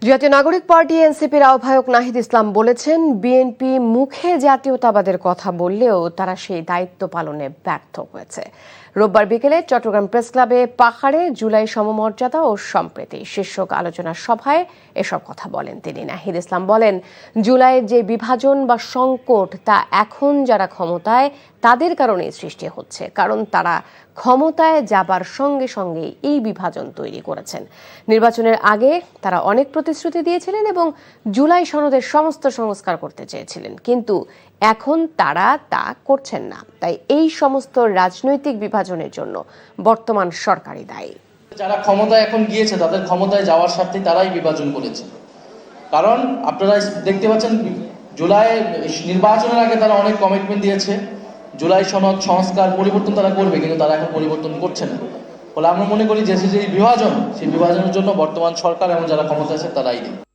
জাতীয় নাগরিক পার্টি এনসিপির আহ্বায়ক নাহিদ ইসলাম বলেছেন, বিএনপি মুখে জাতীয়তাবাদের কথা বললেও তারা সেই দায়িত্ব পালনে ব্যর্থ হয়েছে। রোববার বিকেলে চট্টগ্রাম প্রেস ক্লাবে পাহাড়ে জুলাই সমমর্যাদা ও সম্প্রীতি শীর্ষক আলোচনা সভায় এসব কথা বলেন তিনি। নাহিদ ইসলাম বলেন, জুলাইয়ের যে বিভাজন বা সংকট তা এখন যারা ক্ষমতায় তাদের কারণেই সৃষ্টি হচ্ছে, কারণ তারা ক্ষমতায় যাবার সঙ্গে সঙ্গে এই বিভাজন তৈরি করেছেন। নির্বাচনের আগে তারা অনেক প্রতিশ্রুতি দিয়েছিলেন এবং জুলাই সনদের সমস্ত সংস্কার করতে চেয়েছিলেন, কিন্তু এখন তারা তা করছেন না। তাই এই সমস্ত রাজনৈতিক বিভাজনের জন্য বর্তমান সরকারই দায়ী। যারা ক্ষমতায় এখন গিয়েছে তাদের ক্ষমতায় যাওয়ার স্বার্থে তারাই বিভাজন করেছে। কারণ আপনারা দেখতে পাচ্ছেন, জুলাই নির্বাচনের আগে তারা অনেক কমিটমেন্ট দিয়েছে, জুলাই সনদ সংস্কার পরিবর্তন তারা করবে, কিন্তু তারা এখন পরিবর্তন করছে না। ফলে আমরা মনে করি যে বিভাজন, সেই বিভাজনের জন্য বর্তমান সরকার এবং যারা ক্ষমতা আছে তারাই দায়ী।